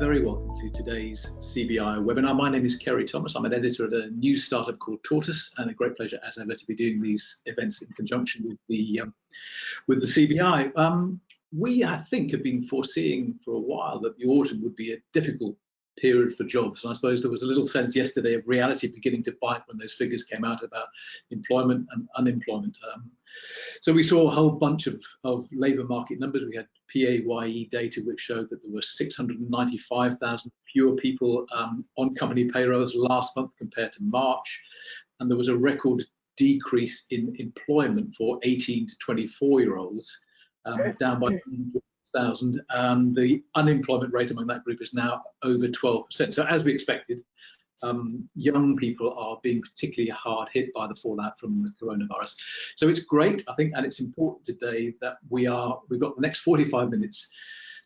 very welcome to today's CBI webinar. My name is Kerry Thomas. I'm an editor at a new startup called Tortoise, and a great pleasure as ever to be doing these events in conjunction with the CBI. We, I think, have been foreseeing for a while that the autumn would be a difficult period for jobs, and I suppose there was a little sense yesterday of reality beginning to bite when those figures came out about employment and unemployment. So we saw a whole bunch of labour market numbers. We had PAYE data which showed that there were 695,000 fewer people on company payrolls last month compared to March, and there was a record decrease in employment for 18 to 24-year-olds, down by 1,000, and the unemployment rate among that group is now over 12%. So as we expected, young people are being particularly hard hit by the fallout from the coronavirus. So it's great, I think, and it's important today that we've got the next 45 minutes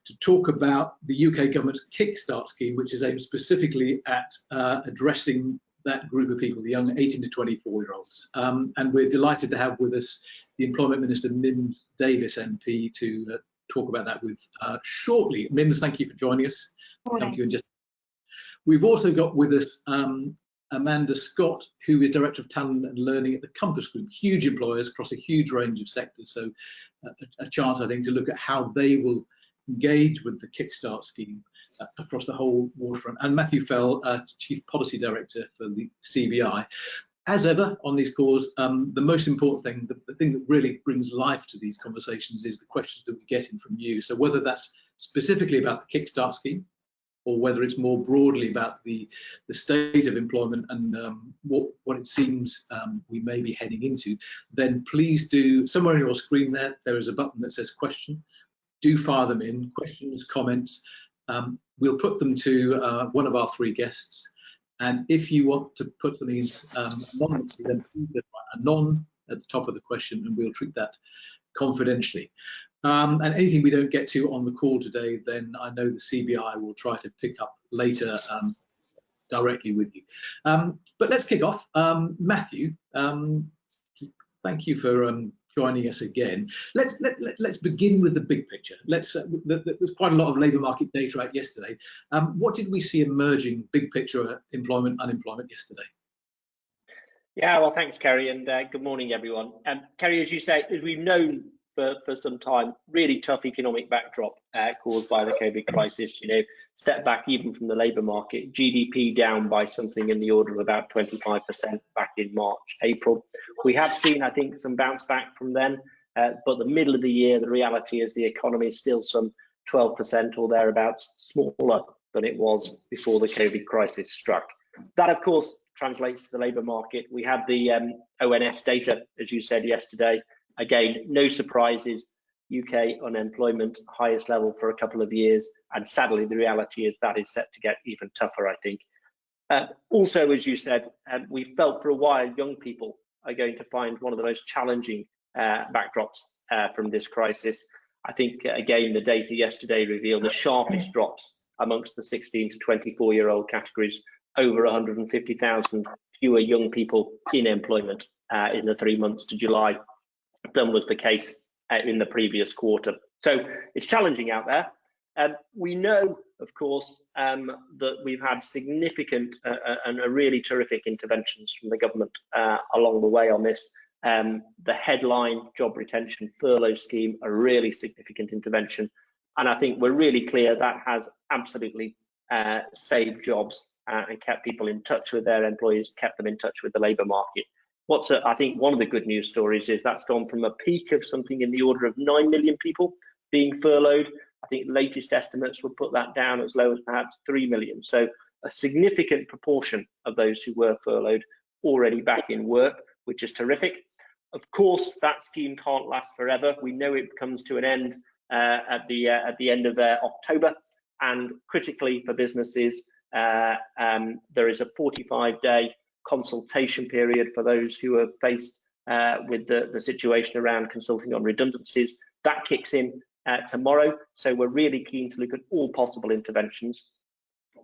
to talk about the UK government's kickstart scheme, which is aimed specifically at addressing that group of people, the young 18 to 24-year-olds. And we're delighted to have with us the Employment Minister, Mims Davis MP, to talk about that with shortly. Mims, thank you for joining us. Come to you in just. We've also got with us Amanda Scott, who is Director of Talent and Learning at the Compass Group, huge employers across a huge range of sectors. So a chance, I think, to look at how they will engage with the Kickstart scheme across the whole waterfront. And Matthew Fell, Chief Policy Director for the CBI. As ever on these calls, the most important thing, the thing that really brings life to these conversations is the questions that we get in from you. So whether that's specifically about the Kickstart scheme, or whether it's more broadly about the state of employment and what it seems we may be heading into, then please do, somewhere on your screen there is a button that says question. Do fire them in, questions, comments. We'll put them to one of our three guests. And if you want to put them in anonymously, then please write anon at the top of the question, and we'll treat that confidentially. And anything we don't get to on the call today, then I know the CBI will try to pick up later directly with you. But let's kick off. Matthew, thank you for joining us again. Let's begin with the big picture. There's quite a lot of labour market data out yesterday. What did we see emerging, big picture employment, unemployment yesterday? Yeah, well, thanks, Kerry, and good morning, everyone. Kerry, as you say, as we've known for some time, really tough economic backdrop caused by the COVID crisis. You know, step back even from the labour market, GDP down by something in the order of about 25% back in March, April. We have seen, I think, some bounce back from then, but the middle of the year, the reality is the economy is still some 12% or thereabouts smaller than it was before the COVID crisis struck. That, of course, translates to the labour market. We had the ONS data, as you said yesterday. Again, no surprises, UK unemployment, highest level for a couple of years. And sadly, the reality is that is set to get even tougher, I think. Also, as you said, we felt for a while young people are going to find one of the most challenging backdrops from this crisis. I think, again, the data yesterday revealed the sharpest drops amongst the 16 to 24-year-old categories, over 150,000 fewer young people in employment in the 3 months to July than was the case in the previous quarter. So it's challenging out there. We know, of course, that we've had significant and really terrific interventions from the government along the way on this. The headline job retention furlough scheme, a really significant intervention. And I think we're really clear that has absolutely saved jobs and kept people in touch with their employees, kept them in touch with the labour market. I think one of the good news stories is that's gone from a peak of something in the order of 9 million people being furloughed. I think latest estimates would put that down as low as perhaps 3 million. So a significant proportion of those who were furloughed already back in work, which is terrific. Of course, that scheme can't last forever. We know it comes to an end at the end of October. And critically for businesses, there is a 45-day consultation period for those who are faced with the situation around consulting on redundancies. That kicks in tomorrow, so we're really keen to look at all possible interventions.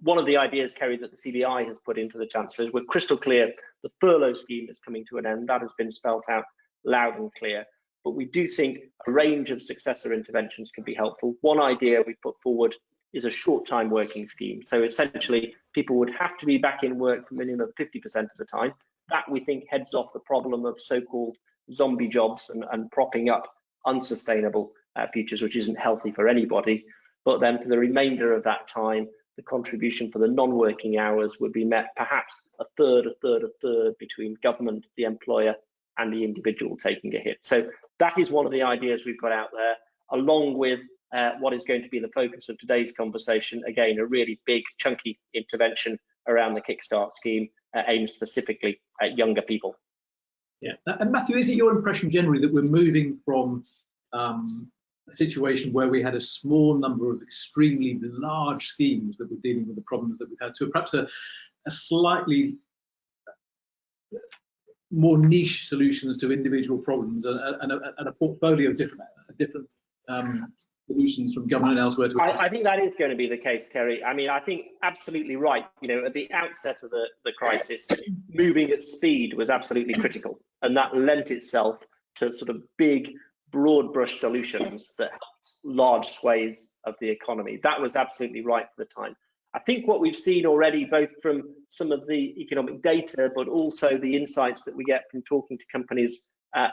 One of the ideas, Kerry, that the CBI has put into the Chancellor is we're crystal clear the furlough scheme is coming to an end. That has been spelt out loud and clear, but we do think a range of successor interventions can be helpful. One idea we put forward is a short-time working scheme. So essentially, people would have to be back in work for a minimum of 50% of the time. That, we think, heads off the problem of so-called zombie jobs and propping up unsustainable futures, which isn't healthy for anybody. But then for the remainder of that time, the contribution for the non-working hours would be met perhaps a third between government, the employer, and the individual taking a hit. So that is one of the ideas we've got out there, along with what is going to be the focus of today's conversation. Again, a really big, chunky intervention around the Kickstart scheme aimed specifically at younger people. Yeah, and Matthew, is it your impression generally that we're moving from a situation where we had a small number of extremely large schemes that were dealing with the problems that we've had to perhaps a slightly more niche solutions to individual problems and a portfolio of different solutions from government and elsewhere? I think that is going to be the case, Kerry. I mean, I think absolutely right. You know, at the outset of the crisis, moving at speed was absolutely critical, and that lent itself to sort of big, broad brush solutions that helped large swathes of the economy. That was absolutely right for the time. I think what we've seen already, both from some of the economic data, but also the insights that we get from talking to companies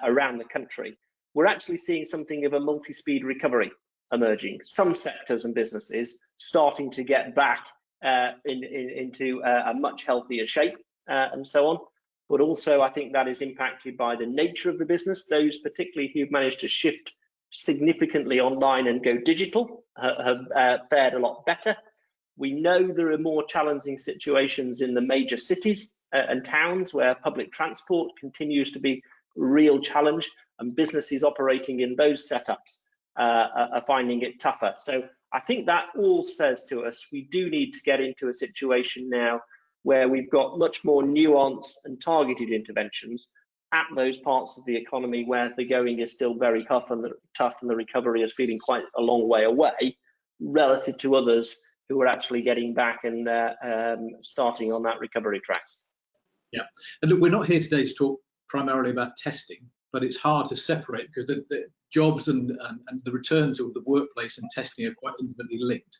around the country, we're actually seeing something of a multi-speed recovery emerging. Some sectors and businesses starting to get back into a much healthier shape and so on. But also, I think that is impacted by the nature of the business. Those particularly who've managed to shift significantly online and go digital have fared a lot better. We know there are more challenging situations in the major cities and towns where public transport continues to be a real challenge, and businesses operating in those setups are finding it tougher. So I think that all says to us we do need to get into a situation now where we've got much more nuanced and targeted interventions at those parts of the economy where the going is still very tough and the recovery is feeling quite a long way away relative to others who are actually getting back and starting on that recovery track. Yeah, and look, we're not here today to talk primarily about testing, but it's hard to separate because the jobs and the return to the workplace and testing are quite intimately linked.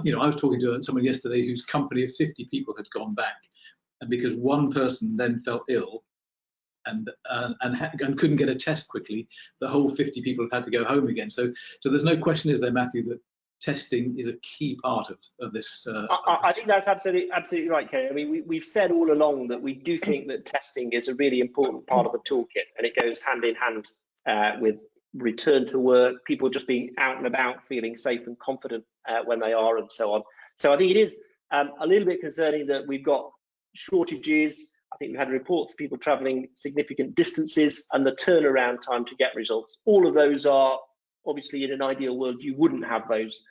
You know, I was talking to someone yesterday whose company of 50 people had gone back, and because one person then felt ill and couldn't get a test quickly, the whole 50 people have had to go home again. So there's no question, is there, Matthew, that testing is a key part of this? I think that's absolutely right, Kerry. I mean, we've said all along that we do think that testing is a really important part of the toolkit, and it goes hand in hand with return to work, people just being out and about, feeling safe and confident when they are, and so on. So I think it is a little bit concerning that we've got shortages. I think we've had reports of people travelling significant distances and the turnaround time to get results. All of those are obviously, in an ideal world, you wouldn't have those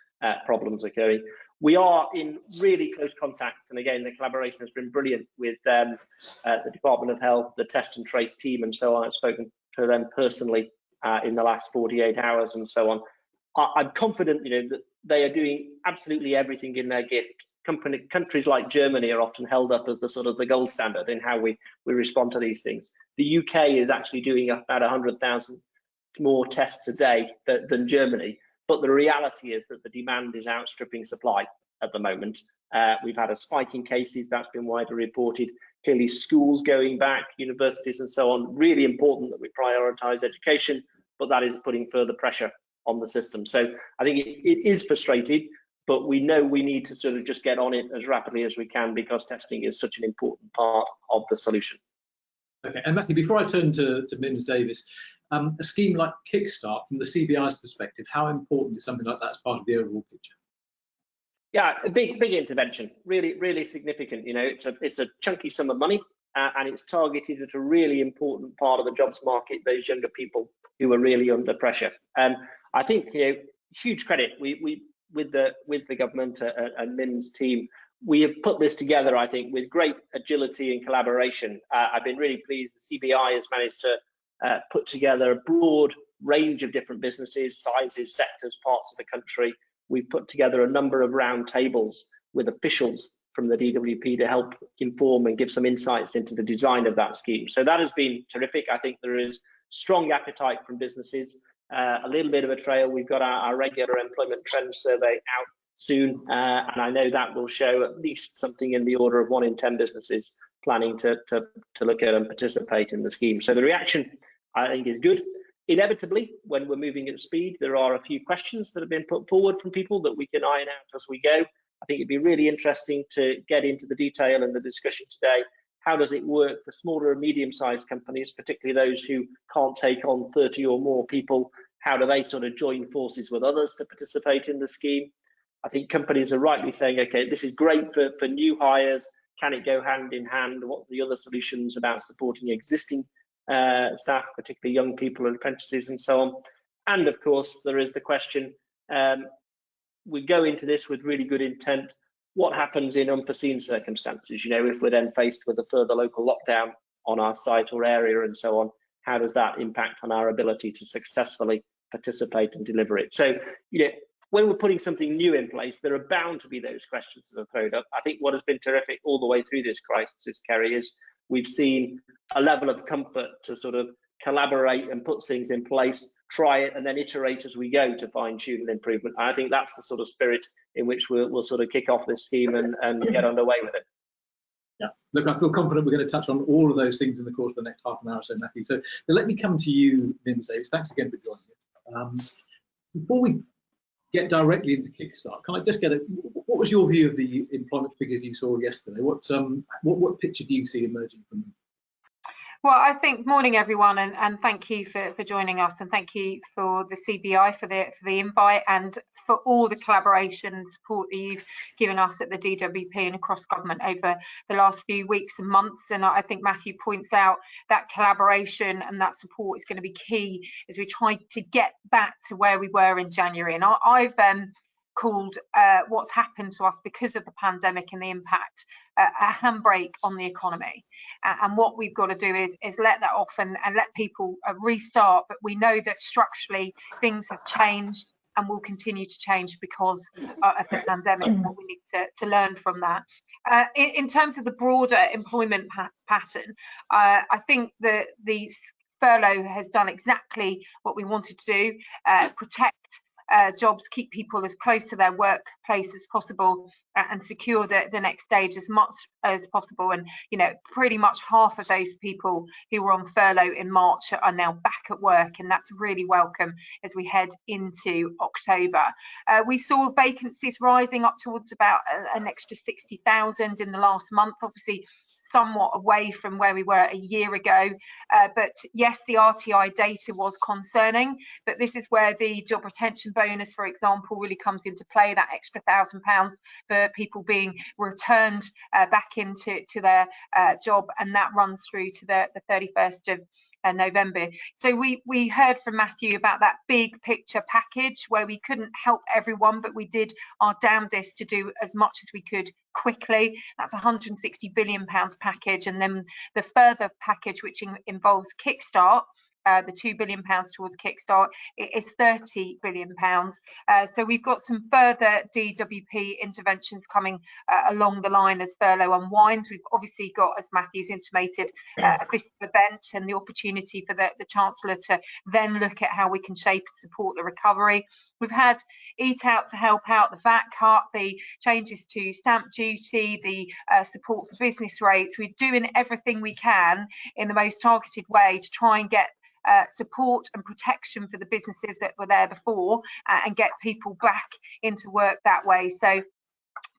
problems occurring. We are in really close contact, and again, the collaboration has been brilliant with the Department of Health, the test and trace team, and so on. I've spoken to them personally in the last 48 hours and so on. I'm confident, you know, that they are doing absolutely everything in their gift. Countries like Germany are often held up as the sort of the gold standard in how we respond to these things. The UK is actually doing about 100,000 more tests a day than Germany, but the reality is that the demand is outstripping supply at the moment. We've had a spike in cases that's been widely reported. Clearly, schools going back, universities and so on, really important that we prioritise education, but that is putting further pressure on the system. So I think it is frustrating, but we know we need to sort of just get on it as rapidly as we can because testing is such an important part of the solution. Okay, and Matthew, before I turn to Mims Davis, a scheme like Kickstart, from the CBI's perspective, how important is something like that as part of the overall picture? Yeah, a big intervention, really significant. You know, it's a chunky sum of money, and it's targeted at a really important part of the jobs market, those younger people who are really under pressure. I think, you know, huge credit we with the government and Mims team. We have put this together, I think, with great agility and collaboration. I've been really pleased. The CBI has managed to put together a broad range of different businesses, sizes, sectors, parts of the country. We've put together a number of round tables with officials from the DWP to help inform and give some insights into the design of that scheme. So that has been terrific. I think there is strong appetite from businesses. A little bit of a trail. We've got our regular employment trend survey out soon, and I know that will show at least something in the order of 1 in 10 businesses planning to look at and participate in the scheme. So the reaction, I think, is good. Inevitably, when we're moving at speed, there are a few questions that have been put forward from people that we can iron out as we go. I think it'd be really interesting to get into the detail and the discussion today. How does it work for smaller and medium-sized companies, particularly those who can't take on 30 or more people? How do they sort of join forces with others to participate in the scheme? I think companies are rightly saying, okay, this is great for new hires. Can it go hand in hand? What are the other solutions about supporting existing staff, particularly young people and apprentices and so on? And of course, there is the question, we go into this with really good intent. What happens in unforeseen circumstances? You know, if we're then faced with a further local lockdown on our site or area and so on, how does that impact on our ability to successfully participate and deliver it? So, you know, when we're putting something new in place, there are bound to be those questions that are thrown up. I think what has been terrific all the way through this crisis, Kerry, is we've seen a level of comfort to sort of collaborate and put things in place, try it, and then iterate as we go to fine-tune and improvement. I think that's the sort of spirit in which we'll sort of kick off this scheme and get underway with it. Yeah, look, I feel confident we're going to touch on all of those things in the course of the next half an hour or so, Matthew. So let me come to you, Lindsay. Thanks again for joining us. Before we get directly into Kickstart, can I just get what was your view of the employment figures you saw yesterday? What picture do you see emerging from them? Well, I think morning everyone, and thank you for joining us, and thank you for the CBI for the invite, and for all the collaboration and support that you've given us at the DWP and across government over the last few weeks and months. And I think Matthew points out that collaboration and that support is going to be key as we try to get back to where we were in January. And I've called what's happened to us because of the pandemic and the impact a handbrake on the economy, and what we've got to do is let that off and let people restart. But we know that structurally things have changed and will continue to change because of the pandemic, and what we need to learn from that. In terms of the broader employment pattern, I think that the furlough has done exactly what we wanted to do, protect jobs, keep people as close to their workplace as possible, and secure the next stage as much as possible. And you know, pretty much half of those people who were on furlough in March are now back at work, and that's really welcome as we head into October. We saw vacancies rising up towards about an extra 60,000 in the last month, obviously somewhat away from where we were a year ago. But yes, the RTI data was concerning, but this is where the job retention bonus, for example, really comes into play, that extra £1,000 for people being returned back into their job, and that runs through to the 31st of November. So we heard from Matthew about that big picture package where we couldn't help everyone, but we did our damnedest to do as much as we could quickly. That's £160 billion package, and then the further package, which involves Kickstart, the £2 billion towards Kickstart, is £30 billion. So we've got some further DWP interventions coming along the line as furlough unwinds. We've obviously got, as Matthew's intimated, a fiscal event and the opportunity for the Chancellor to then look at how we can shape and support the recovery. We've had Eat Out to help out, the VAT cut, the changes to stamp duty, the support for business rates. We're doing everything we can in the most targeted way to try and get support and protection for the businesses that were there before, and get people back into work that way. So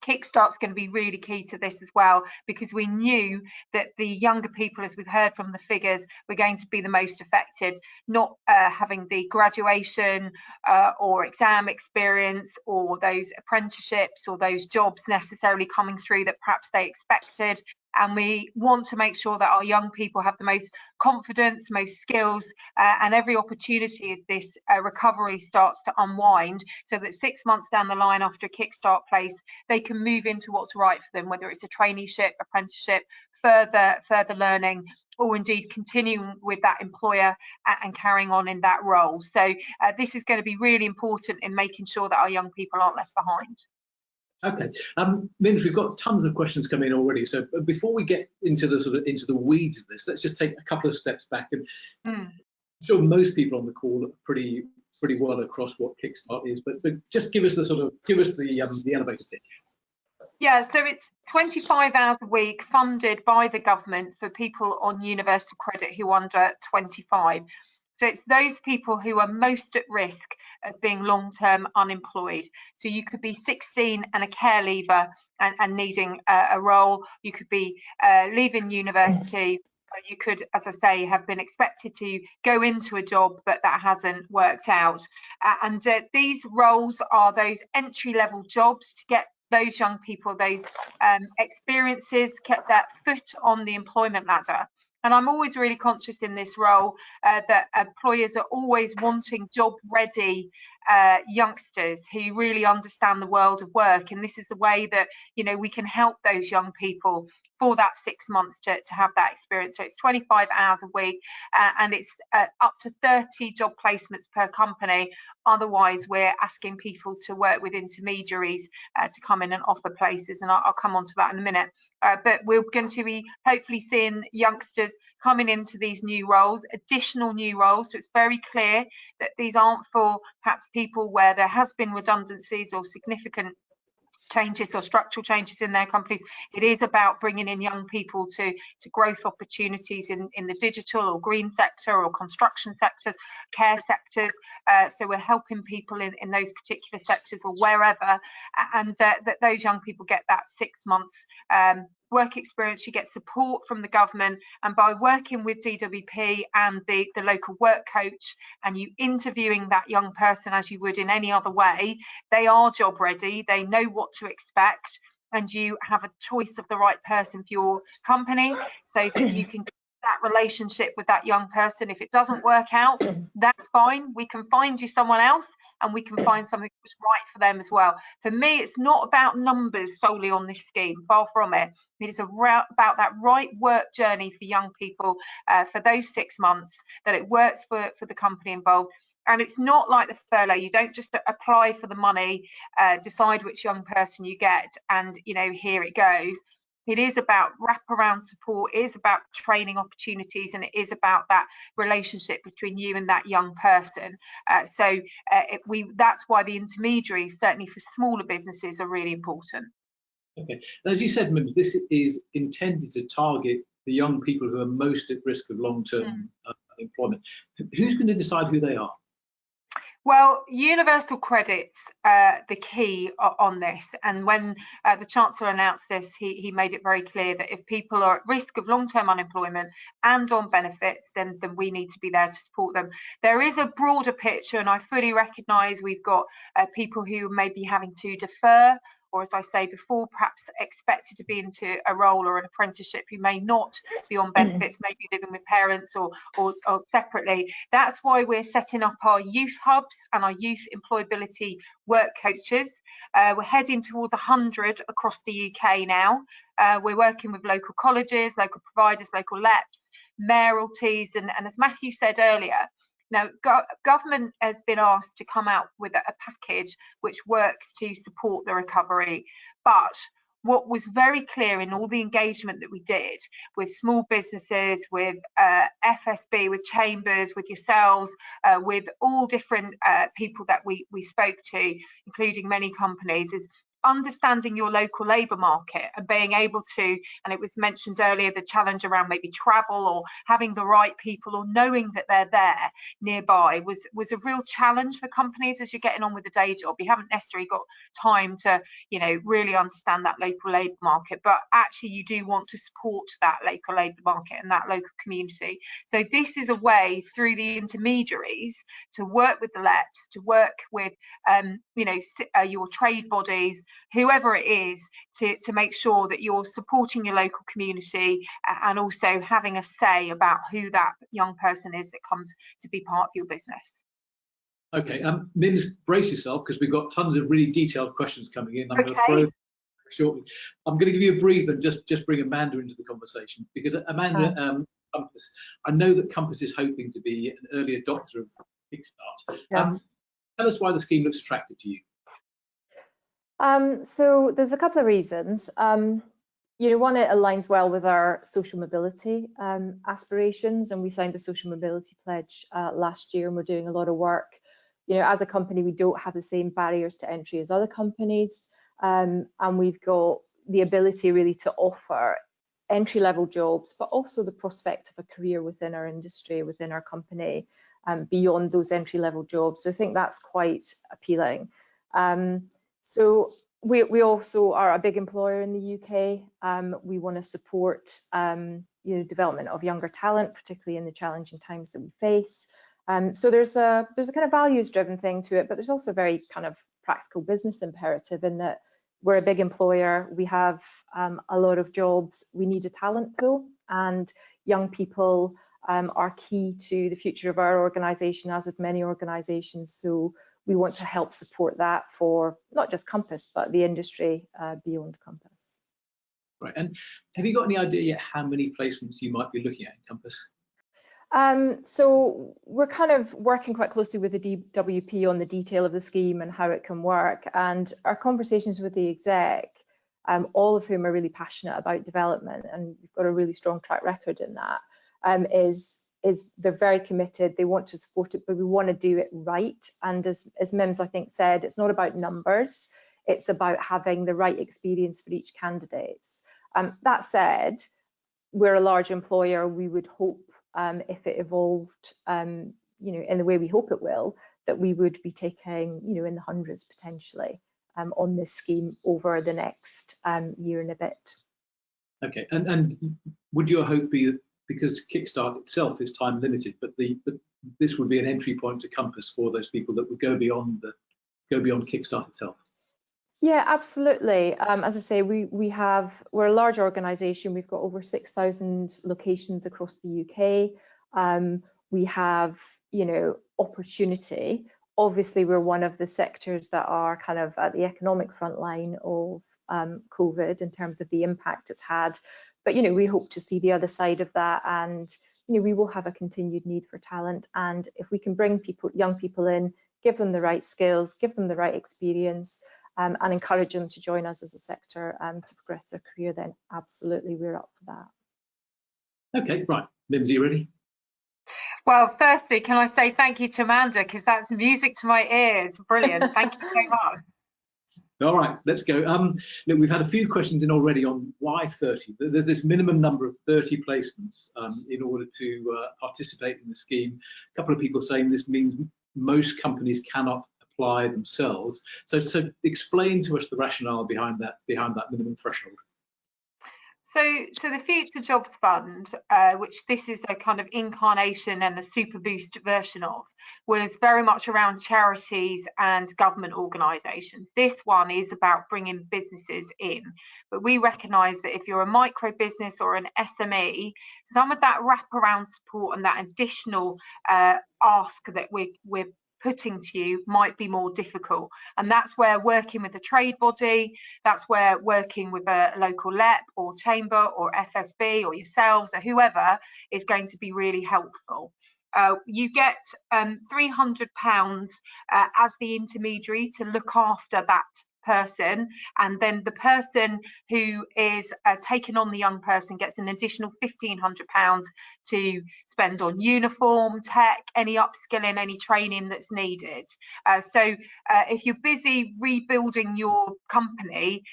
Kickstart's going to be really key to this as well, because we knew that the younger people, as we've heard from the figures, were going to be the most affected, not having the graduation or exam experience or those apprenticeships or those jobs necessarily coming through that perhaps they expected. And we want to make sure that our young people have the most confidence, most skills, and every opportunity as this recovery starts to unwind, so that 6 months down the line after a Kickstart place, they can move into what's right for them, whether it's a traineeship, apprenticeship, further learning, or indeed continuing with that employer and carrying on in that role. So this is going to be really important in making sure that our young people aren't left behind. Okay, Minj, we've got tons of questions coming in already. So before we get into the weeds of this, let's just take a couple of steps back. And I'm sure most people on the call are pretty pretty well across what Kickstart is, but just give us the elevator pitch. Yeah, so it's 25 hours a week funded by the government for people on universal credit who are under 25. So it's those people who are most at risk of being long-term unemployed. So you could be 16 and a care leaver and needing a role. You could be leaving university. You could, as I say, have been expected to go into a job, but that hasn't worked out. And these roles are those entry-level jobs to get those young people those experiences, kept that foot on the employment ladder. And I'm always really conscious in this role that employers are always wanting job-ready youngsters who really understand the world of work. And this is the way that, you know, we can help those young people for that 6 months to have that experience. So it's 25 hours a week and it's up to 30 job placements per company. Otherwise, we're asking people to work with intermediaries to come in and offer places, and I'll come on to that in a minute. But we're going to be hopefully seeing youngsters coming into these new roles, additional new roles. So it's very clear that these aren't for perhaps people where there has been redundancies or significant changes or structural changes in their companies. It is about bringing in young people to growth opportunities in the digital or green sector or construction sectors, care sectors. So we're helping people in those particular sectors or wherever, and that those young people get that 6 months work experience. You get support from the government, and by working with DWP and the local work coach, and you interviewing that young person as you would in any other way, they are job ready, they know what to expect, and you have a choice of the right person for your company so that you can keep that relationship with that young person. If it doesn't work out, that's fine, we can find you someone else and we can find something that's right for them as well. For me, it's not about numbers solely on this scheme, far from it. It is about that right work journey for young people for those 6 months, that it works for the company involved. And it's not like the furlough. You don't just apply for the money, decide which young person you get, and, you know, here it goes. It is about wraparound support, it is about training opportunities, and it is about that relationship between you and that young person. That's why the intermediaries, certainly for smaller businesses, are really important. Okay, and as you said, members, this is intended to target the young people who are most at risk of long-term employment. Who's going to decide who they are? Well, universal credit's the key on this, and when the Chancellor announced this, he made it very clear that if people are at risk of long-term unemployment and on benefits, then we need to be there to support them. There is a broader picture, and I fully recognise we've got people who may be having to defer, or as I say before, perhaps expected to be into a role or an apprenticeship, who may not be on benefits, maybe living with parents or separately. That's why we're setting up our youth hubs and our youth employability work coaches. We're heading towards 100 across the UK now. We're working with local colleges, local providers, local LEPs, mayoralties, and as Matthew said earlier, now, government has been asked to come out with a package which works to support the recovery. But what was very clear in all the engagement that we did with small businesses, with FSB, with chambers, with yourselves, with all different people that we spoke to, including many companies, is understanding your local labour market and being able to, and it was mentioned earlier, the challenge around maybe travel or having the right people or knowing that they're there nearby was a real challenge for companies as you're getting on with the day job. You haven't necessarily got time to, you know, really understand that local labour market, but actually you do want to support that local labour market and that local community. So this is a way through the intermediaries to work with the LEPs, to work with your trade bodies, whoever it is, to make sure that you're supporting your local community and also having a say about who that young person is that comes to be part of your business. Okay, Mims, brace yourself, because we've got tons of really detailed questions coming in. I'm going to throw shortly. I'm going to give you a breather and just bring Amanda into the conversation, because Amanda, Compass, I know that Compass is hoping to be an early adopter of Kickstart. Yeah. Tell us why the scheme looks attractive to you. So there's a couple of reasons. One, it aligns well with our social mobility aspirations, and we signed the social mobility pledge last year, and we're doing a lot of work you know, as a company, we don't have the same barriers to entry as other companies, and we've got the ability really to offer entry-level jobs, but also the prospect of a career within our industry, within our company, beyond those entry-level jobs. So I think that's quite appealing. So we also are a big employer in the UK. We want to support you know, development of younger talent, particularly in the challenging times that we face. So there's a kind of values-driven thing to it, but there's also a very kind of practical business imperative in that we're a big employer. We have a lot of jobs. We need a talent pool, and young people are key to the future of our organisation, as with many organisations. So we want to help support that for not just Compass, but the industry beyond Compass. Right, and have you got any idea yet how many placements you might be looking at in Compass? So we're kind of working quite closely with the DWP on the detail of the scheme and how it can work. And our conversations with the exec, all of whom are really passionate about development, and we've got a really strong track record in that, is they're very committed. They want to support it, but we want to do it right. And as Mims, I think, said, it's not about numbers. It's about having the right experience for each candidate. That said, we're a large employer. We would hope, if it evolved, you know, in the way we hope it will, that we would be taking, you know, in the hundreds potentially on this scheme over the next year and a bit. Okay, and would your hope be that, because Kickstart itself is time limited, but this would be an entry point to Compass for those people that would go beyond Kickstart itself? Yeah, absolutely. As I say, we're a large organisation. We've got over 6,000 locations across the UK. We have, you know, opportunity. Obviously, we're one of the sectors that are kind of at the economic front line of COVID in terms of the impact it's had. But, you know, we hope to see the other side of that, and, you know, we will have a continued need for talent. And if we can bring young people in, give them the right skills, give them the right experience, and encourage them to join us as a sector to progress their career, then absolutely we're up for that. Okay, right. Mims, are you ready? Well, firstly, can I say thank you to Amanda, because that's music to my ears. Brilliant. Thank you so much. All right, let's go. Look, we've had a few questions in already on why 30. There's this minimum number of 30 placements in order to participate in the scheme. A couple of people saying this means most companies cannot apply themselves. So explain to us the rationale behind that minimum threshold. So the Future Jobs Fund, which this is a kind of incarnation and a super boost version of, was very much around charities and government organisations. This one is about bringing businesses in, but we recognise that if you're a micro business or an SME, some of that wraparound support and that additional ask that we're putting to you might be more difficult, and that's where working with a trade body, that's where working with a local LEP or chamber or FSB or yourselves or whoever is going to be really helpful. You get £300 as the intermediary to look after that person, and then the person who is taking on the young person gets an additional £1,500 to spend on uniform, tech, any upskilling, any training that's needed. So if you're busy rebuilding your company,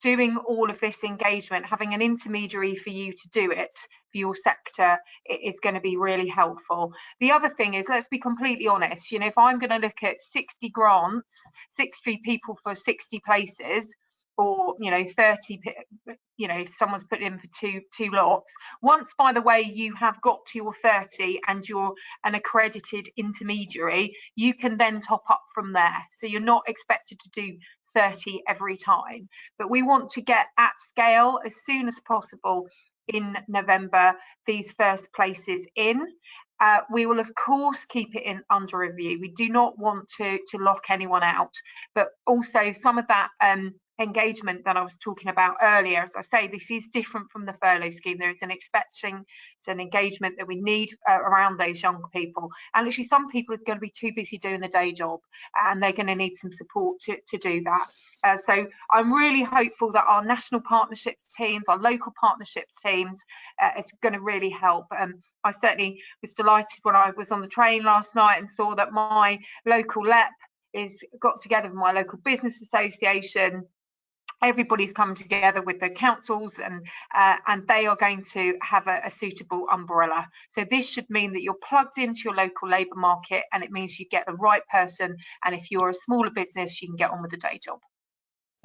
doing all of this engagement, having an intermediary for you to do it for your sector is going to be really helpful. The other thing is, let's be completely honest, you know, if I'm going to look at 60 grants, 60 people for 60 places, or, you know, 30, you know, if someone's put in for two lots, once, by the way, you have got to your 30 and you're an accredited intermediary, you can then top up from there. So you're not expected to do 30 every time, but we want to get at scale as soon as possible in November these first places in. We will of course keep it in under review. We do not want to lock anyone out, but also some of that engagement that I was talking about earlier. As I say, this is different from the furlough scheme. There is it's an engagement that we need around those young people. And literally some people are going to be too busy doing the day job, and they're going to need some support to do that. So I'm really hopeful that our national partnerships teams, our local partnerships teams, is going to really help. I certainly was delighted when I was on the train last night and saw that my local LEP got together with my local business association. Everybody's come together with the councils, and they are going to have a suitable umbrella. So this should mean that you're plugged into your local labour market, and it means you get the right person. And if you're a smaller business, you can get on with the day job.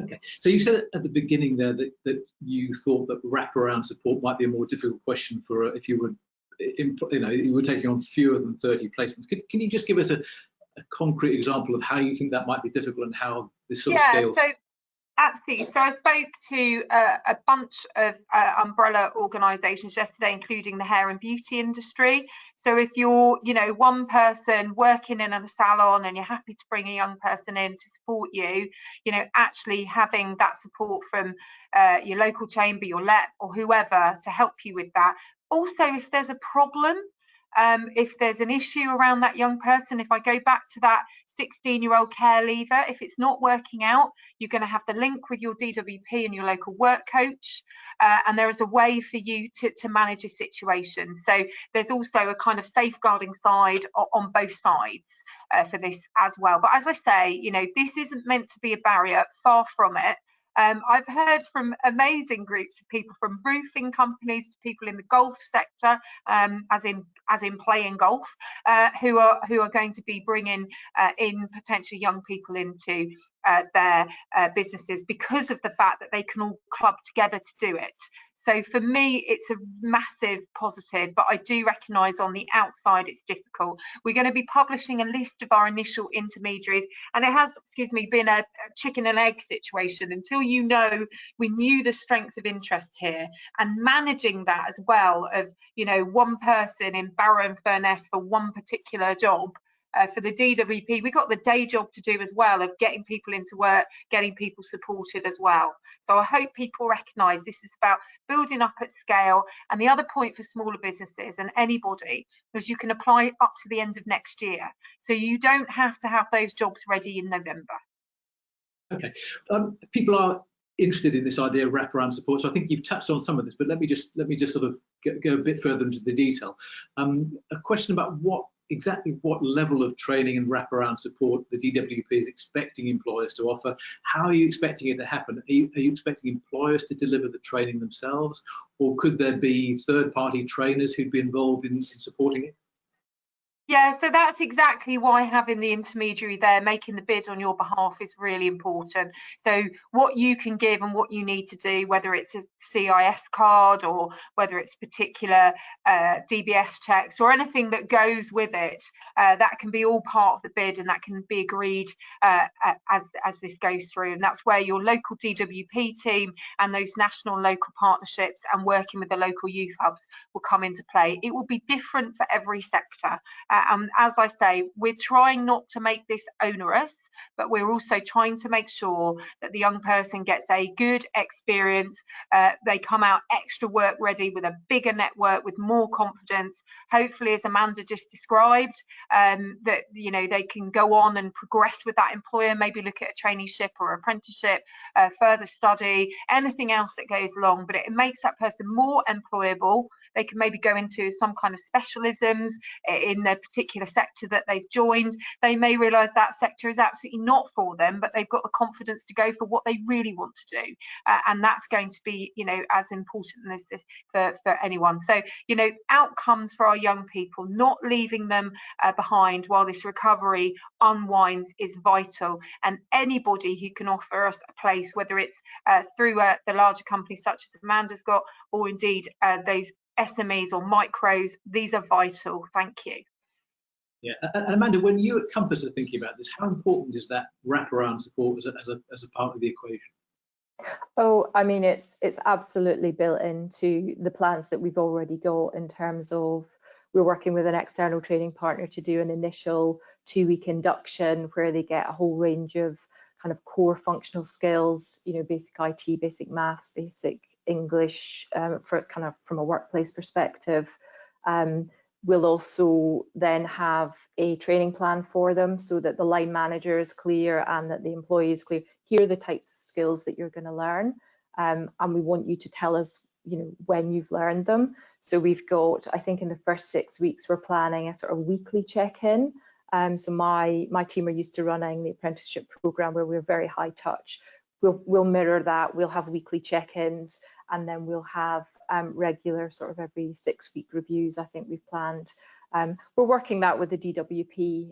Okay, so you said at the beginning there that you thought that wraparound support might be a more difficult question for if you were, you were taking on fewer than 30 placements. Can you just give us a concrete example of how you think that might be difficult and how this sort of scales? So absolutely. So I spoke to a bunch of umbrella organisations yesterday, including the hair and beauty industry. So if you're, one person working in a salon and you're happy to bring a young person in to support you, actually having that support from your local chamber, your LEP or whoever to help you with that. Also, if there's a problem, if there's an issue around that young person, if I go back to that 16-year-old care leaver, if it's not working out, you're going to have the link with your DWP and your local work coach, and there is a way for you to manage a situation. So there's also a kind of safeguarding side on both sides for this as well. But as I say, this isn't meant to be a barrier, far from it. I've heard from amazing groups of people, from roofing companies to people in the golf sector, as in playing golf, who are going to be bringing in potential young people into their businesses because of the fact that they can all club together to do it. So for me, it's a massive positive, but I do recognise on the outside it's difficult. We're going to be publishing a list of our initial intermediaries, and it has, been a chicken and egg situation until we knew the strength of interest here, and managing that as well of, one person in Barrow and Furness for one particular job. For the DWP, we got the day job to do as well, of getting people into work, getting people supported as well. So I hope people recognise this is about building up at scale. And the other point for smaller businesses and anybody is you can apply up to the end of next year. So you don't have to have those jobs ready in November. Okay. People are interested in this idea of wraparound support. So I think you've touched on some of this, but let me just sort of go a bit further into the detail. A question about exactly what level of training and wraparound support the DWP is expecting employers to offer. How are you expecting it to happen? Are you expecting employers to deliver the training themselves, or could there be third-party trainers who'd be involved in supporting it? Yeah, so that's exactly why having the intermediary there making the bid on your behalf is really important. So what you can give and what you need to do, whether it's a CIS card or whether it's particular DBS checks or anything that goes with it, that can be all part of the bid, and that can be agreed as this goes through. And that's where your local DWP team and those national and local partnerships and working with the local youth hubs will come into play. It will be different for every sector. As I say, we're trying not to make this onerous, but we're also trying to make sure that the young person gets a good experience. They come out extra work ready with a bigger network, with more confidence. Hopefully, as Amanda just described, that they can go on and progress with that employer, maybe look at a traineeship or apprenticeship, further study, anything else that goes along. But it makes that person more employable. They can maybe go into some kind of specialisms in their particular sector that they've joined. They may realise that sector is absolutely not for them, but they've got the confidence to go for what they really want to do. And that's going to be, as important as this for anyone. So, outcomes for our young people, not leaving them behind while this recovery unwinds, is vital. And anybody who can offer us a place, whether it's through the larger companies such as Amanda's got, or indeed those SMEs or micros, these are vital. Thank you. Yeah, and Amanda, when you at Compass are thinking about this, how important is that wraparound support as a part of the equation? Oh, I mean, it's absolutely built into the plans that we've already got, in terms of we're working with an external training partner to do an initial 2-week induction where they get a whole range of kind of core functional skills, you know, basic IT, basic maths, basic English, for kind of from a workplace perspective. We'll also then have a training plan for them so that the line manager is clear and that the employee is clear. Here are the types of skills that you're going to learn, and we want you to tell us, you know, when you've learned them. So we've got, I think in the first 6 weeks, we're planning a sort of weekly check-in. So my team are used to running the apprenticeship program where we're very high touch. We'll mirror that. We'll have weekly check-ins, and then we'll have regular sort of every 6 week reviews. I think we've planned. We're working that with the DWP.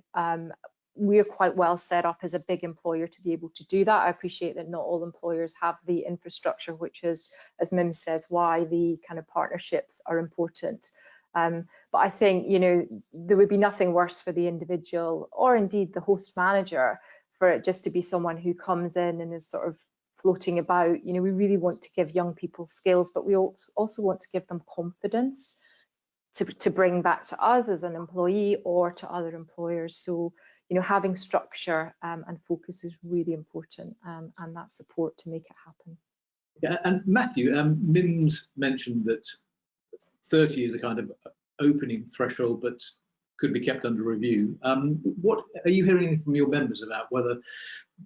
We're quite well set up as a big employer to be able to do that. I appreciate that not all employers have the infrastructure, which is, as Mim says, why the kind of partnerships are important. But I think, you know, there would be nothing worse for the individual or indeed the host manager for it just to be someone who comes in and is sort of floating about. You know, we really want to give young people skills, but we also want to give them confidence to bring back to us as an employee or to other employers. So, you know, having structure and focus is really important, and that support to make it happen. Yeah, and Matthew, Mim's mentioned that 30 is a kind of opening threshold, but could be kept under review. What are you hearing from your members about whether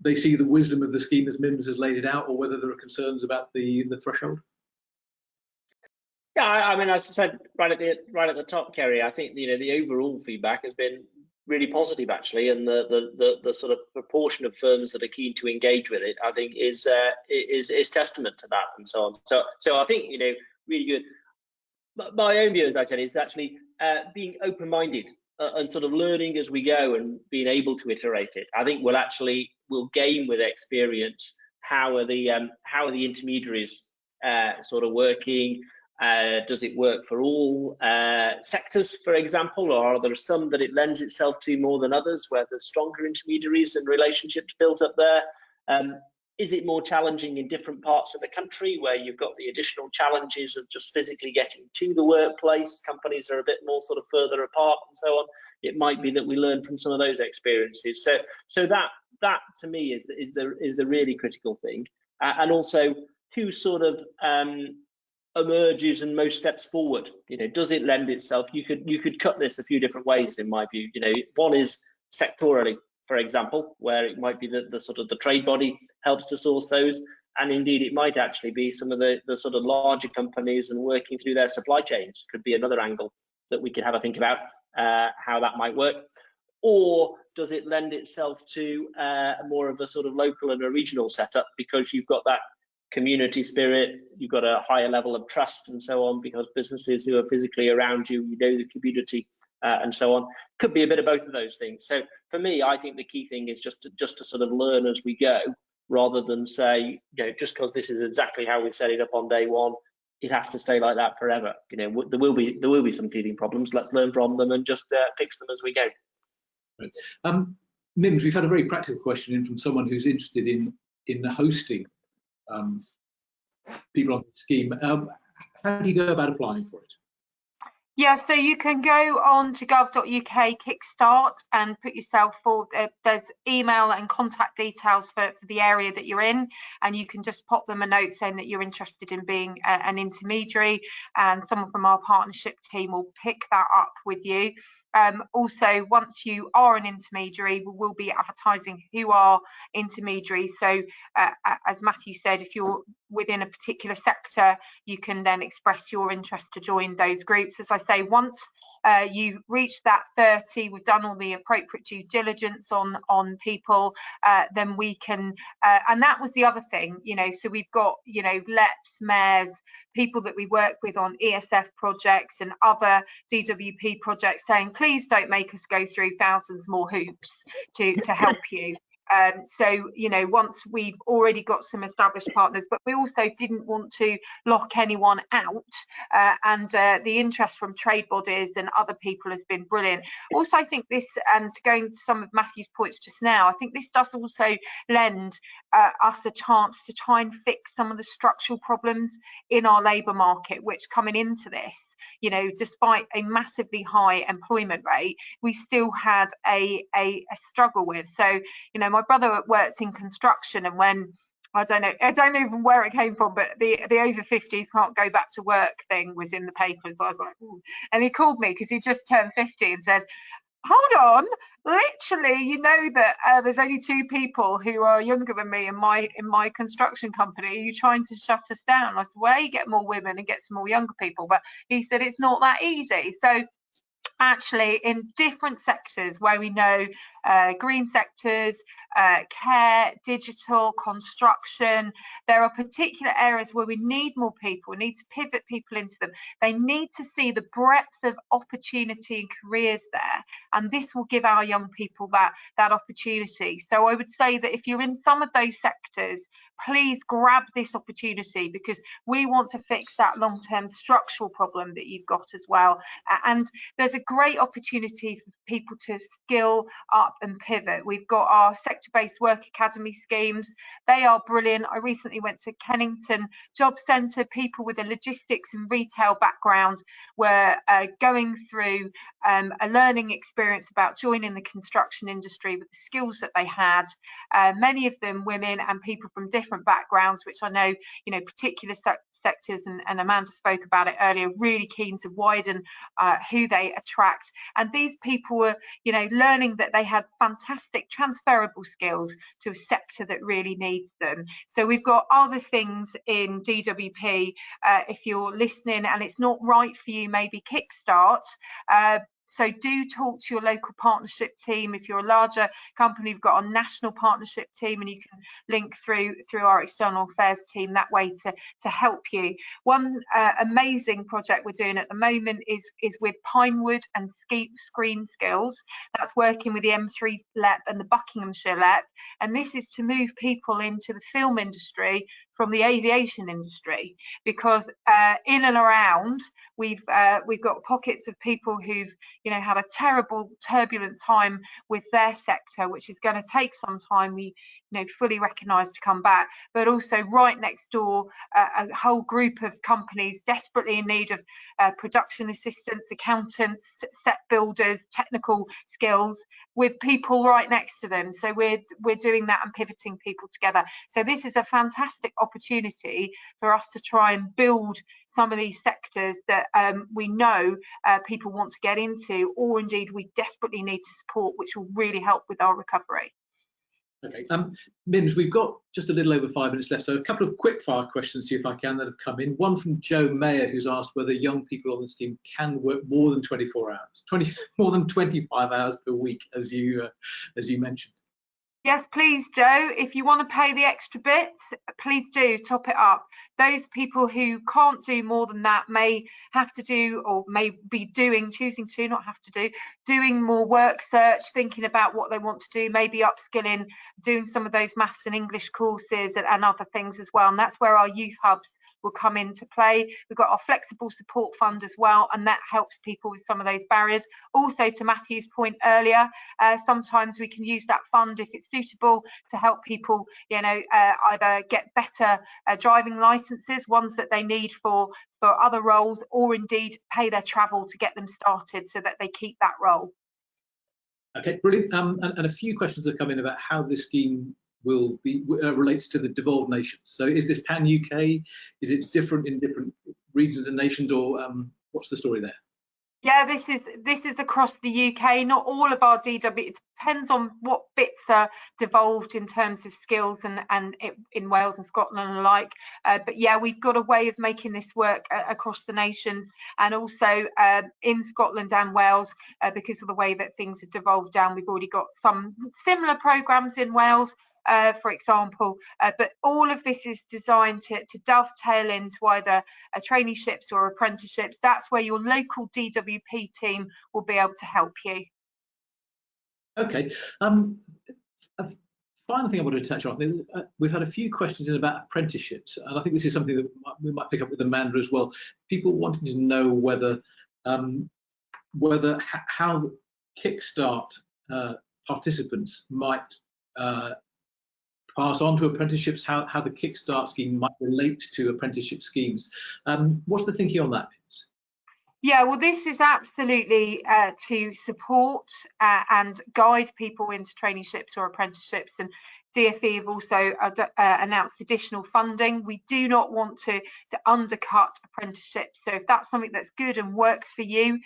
they see the wisdom of the scheme as Mims has laid it out, or whether there are concerns about the threshold? Yeah, I mean, as I said right at the top, Kerry, I think, you know, the overall feedback has been really positive actually, and the sort of proportion of firms that are keen to engage with it, I think, is testament to that and so on. So I think, you know, really good. But my own view, as I said, is actually being open-minded and sort of learning as we go and being able to iterate it. I think we'll gain with experience how are the intermediaries sort of working. Does it work for all sectors, for example, or are there some that it lends itself to more than others, where there's stronger intermediaries and relationships built up there? Is it more challenging in different parts of the country where you've got the additional challenges of just physically getting to the workplace? Companies are a bit more sort of further apart and so on. It might be that we learn from some of those experiences. So that to me is the really critical thing, and also who sort of emerges and most steps forward. You know, does it lend itself? You could cut this a few different ways, in my view. You know, one is sectorally, for example, where it might be the sort of the trade body helps to source those, and indeed it might actually be some of the sort of larger companies and working through their supply chains could be another angle that we could have a think about how that might work. Or does it lend itself to more of a sort of local and a regional setup, because you've got that community spirit, you've got a higher level of trust and so on, because businesses who are physically around you, you know the community and so on. Could be a bit of both of those things. So for me, I think the key thing is just to sort of learn as we go, rather than say, you know, just because this is exactly how we set it up on day one, it has to stay like that forever. You know, there will be some teething problems. Let's learn from them and just fix them as we go. Right. Mims, we've had a very practical question in from someone who's interested in the hosting people on the scheme. How do you go about applying for it? Yeah, so you can go on to gov.uk kickstart and put yourself forward. There's email and contact details for the area that you're in, and you can just pop them a note saying that you're interested in being an intermediary, and someone from our partnership team will pick that up with you. Also, once you are an intermediary, we will be advertising who are intermediaries. So as Matthew said, if you're within a particular sector, you can then express your interest to join those groups. As I say, once you reach that 30, we've done all the appropriate due diligence on people, then we can, and that was the other thing, you know, so we've got, you know, LEPs, mayors, people that we work with on ESF projects and other DWP projects saying, please don't make us go through thousands more hoops to help you. So, you know, once we've already got some established partners, but we also didn't want to lock anyone out, and the interest from trade bodies and other people has been brilliant. Also, I think this, and going to some of Matthew's points just now, I think this does also lend us a chance to try and fix some of the structural problems in our labour market, which coming into this, you know, despite a massively high employment rate, we still had a struggle with. So, you know, my brother works in construction, and when I don't know even where it came from, but the over 50s can't go back to work thing was in the papers. I was like, ooh. And he called me because he just turned 50 and said, hold on, literally, you know that there's only 2 people who are younger than me in my construction company. Are you trying to shut us down? I said, well, you get more women and get some more younger people, but he said it's not that easy. So actually, in different sectors where we know green sectors, care, digital, construction, there are particular areas where we need more people, we need to pivot people into them. They need to see the breadth of opportunity and careers there, and this will give our young people that opportunity. So I would say that if you're in some of those sectors, please grab this opportunity, because we want to fix that long-term structural problem that you've got as well. And there's a great opportunity for people to skill up and pivot. We've got our sector-based work academy schemes. They are brilliant. I recently went to Kennington Job Centre. People with a logistics and retail background were going through a learning experience about joining the construction industry with the skills that they had. Many of them women and people from different backgrounds, which I know, you know, particular sectors, and Amanda spoke about it earlier, really keen to widen who they attract. And these people were, you know, learning that they had fantastic transferable skills to a sector that really needs them. So we've got other things in DWP. If you're listening and it's not right for you, maybe Kickstart. So do talk to your local partnership team. If you're a larger company, we've got a national partnership team, and you can link through our external affairs team that way to help you. One amazing project we're doing at the moment is with Pinewood and Screen Skills. That's working with the M3 LEP and the Buckinghamshire LEP, and this is to move people into the film industry from the aviation industry, because in and around we've got pockets of people who've, you know, had a terrible turbulent time with their sector, which is going to take some time, we, you know, fully recognise, to come back. But also right next door, a whole group of companies desperately in need of production assistants, accountants, set builders, technical skills, with people right next to them. So we're doing that and pivoting people together. So this is a fantastic opportunity for us to try and build some of these sectors that we know people want to get into, or indeed we desperately need to support, which will really help with our recovery. Okay, Mims, we've got just a little over 5 minutes left, so a couple of quick fire questions, see if I can, that have come in. One from Joe Mayer, who's asked whether young people on the scheme can work more than 24 hours, more than 25 hours per week, as you mentioned. Yes, please, Joe. If you want to pay the extra bit, please do top it up. Those people who can't do more than that may have to do, or may be choosing to, not have to do, doing more work search, thinking about what they want to do, maybe upskilling, doing some of those maths and English courses and other things as well. And that's where our youth hubs will come into play. We've got our flexible support fund as well, and that helps people with some of those barriers. Also, to Matthew's point earlier, sometimes we can use that fund, if it's suitable, to help people, you know, either get better driving licenses, ones that they need for other roles, or indeed pay their travel to get them started so that they keep that role. Okay, brilliant. And a few questions have come in about how this scheme will be relates to the devolved nations. So is this pan UK? Is it different in different regions and nations, or what's the story there? Yeah, this is across the UK. Not all of our DW. It depends on what bits are devolved in terms of skills and in Wales and Scotland and alike. But yeah, we've got a way of making this work across the nations, and also in Scotland and Wales, because of the way that things have devolved down. We've already got some similar programmes in Wales, for example, but all of this is designed to dovetail into either traineeships or apprenticeships. That's where your local DWP team will be able to help you. Okay. A final thing I wanted to touch on, we've had a few questions in about apprenticeships, and I think this is something that we might pick up with Amanda as well. People wanting to know whether how Kickstart participants might pass on to apprenticeships, how the Kickstart scheme might relate to apprenticeship schemes. What's the thinking on that? Yeah, well, this is absolutely to support and guide people into traineeships or apprenticeships, and DfE have also announced additional funding. We do not want to undercut apprenticeships, so if that's something that's good and works for you,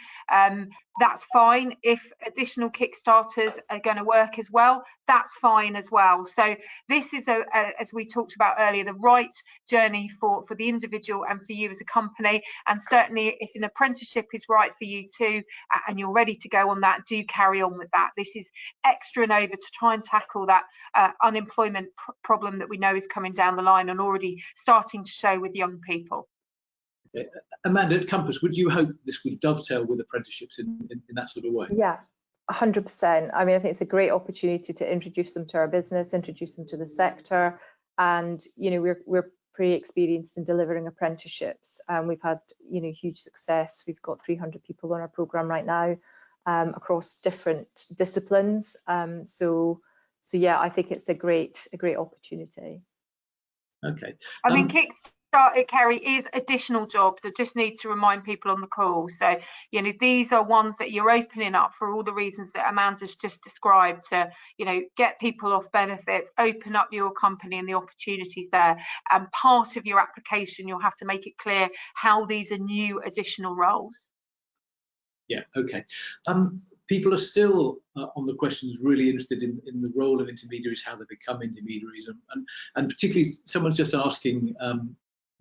that's fine. If additional Kickstarters are going to work as well, that's fine as well. So this is, as we talked about earlier, the right journey for the individual and for you as a company. And certainly if an apprenticeship is right for you too, and you're ready to go on that, do carry on with that. This is extra and over to try and tackle that unemployment problem that we know is coming down the line and already starting to show with young people. Okay. Amanda, at Compass, would you hope this would dovetail with apprenticeships in that sort of way? Yeah, 100%. I mean, I think it's a great opportunity to introduce them to our business, introduce them to the sector, and we're pretty experienced in delivering apprenticeships. We've had huge success. We've got 300 people on our programme right now across different disciplines. So yeah, I think it's a great opportunity. Okay. I mean, Kickstart, Kerry, is additional jobs. I just need to remind people on the call. So, these are ones that you're opening up for all the reasons that Amanda's just described to, get people off benefits, open up your company and the opportunities there. And part of your application, you'll have to make it clear how these are new additional roles. Yeah, okay. People are still on the questions really interested in the role of intermediaries, how they become intermediaries, and particularly someone's just asking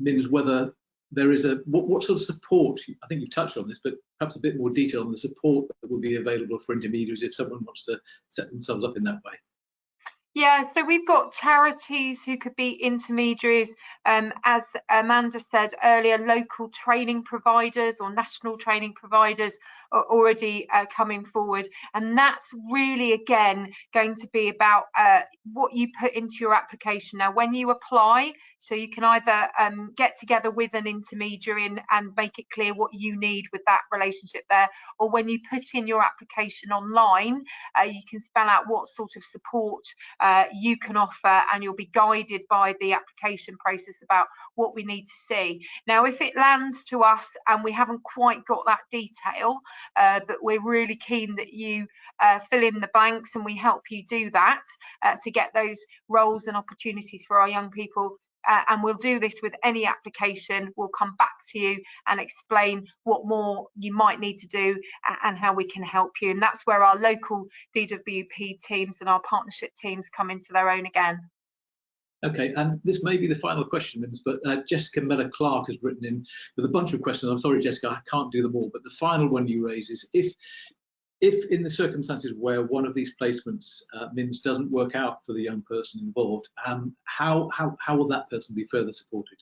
Mims whether there is what sort of support, I think you've touched on this, but perhaps a bit more detail on the support that would be available for intermediaries if someone wants to set themselves up in that way. Yeah, so we've got charities who could be intermediaries. As Amanda said earlier, local training providers or national training providers are already coming forward. And that's really, again, going to be about what you put into your application. Now, when you apply, so you can either get together with an intermediary and make it clear what you need with that relationship there, or when you put in your application online, you can spell out what sort of support you can offer, and you'll be guided by the application process about what we need to see. Now, if it lands to us and we haven't quite got that detail, but we're really keen that you fill in the blanks and we help you do that to get those roles and opportunities for our young people. And we'll do this with any application. We'll come back to you and explain what more you might need to do and how we can help you. And that's where our local DWP teams and our partnership teams come into their own again. Okay, and this may be the final question, Mims, but Jessica Miller-Clark has written in with a bunch of questions. I'm sorry, Jessica, I can't do them all, but the final one you raise is if in the circumstances where one of these placements, Mims, doesn't work out for the young person involved, how will that person be further supported?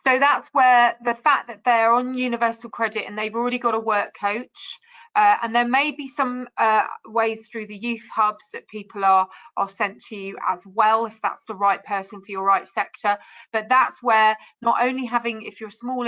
So that's where the fact that they're on universal credit and they've already got a work coach, and there may be some ways through the youth hubs that people are sent to you as well, if that's the right person for your right sector. But that's where not only having, if you're a small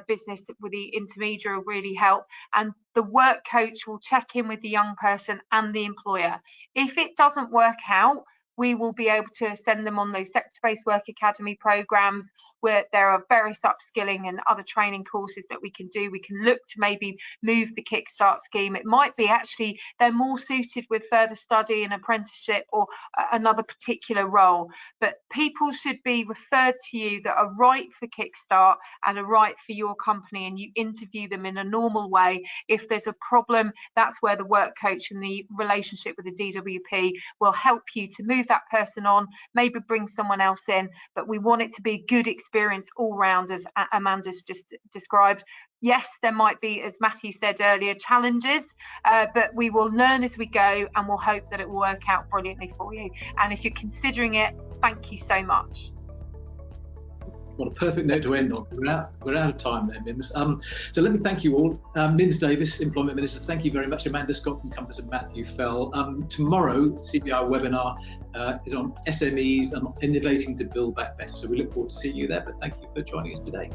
business with the intermediary, will really help, and the work coach will check in with the young person and the employer. If it doesn't work out, we will be able to send them on those sector-based work academy programs where there are various upskilling and other training courses that we can do. We can look to maybe move the Kickstart scheme. It might be actually they're more suited with further study and apprenticeship or another particular role. But people should be referred to you that are right for Kickstart and are right for your company, and you interview them in a normal way. If there's a problem, that's where the work coach and the relationship with the DWP will help you to move that person on, maybe bring someone else in. But we want it to be a good experience all round, as Amanda's just described. Yes, there might be, as Matthew said earlier, challenges, but we will learn as we go, and we'll hope that it will work out brilliantly for you. And if you're considering it, thank you so much. What a perfect note to end on. We're out of time there, Mims. So let me thank you all. Mims Davis, Employment Minister, thank you very much. Amanda Scott from Compass and Matthew Fell. Tomorrow, CBI webinar is on SMEs and innovating to build back better. So we look forward to seeing you there, but thank you for joining us today.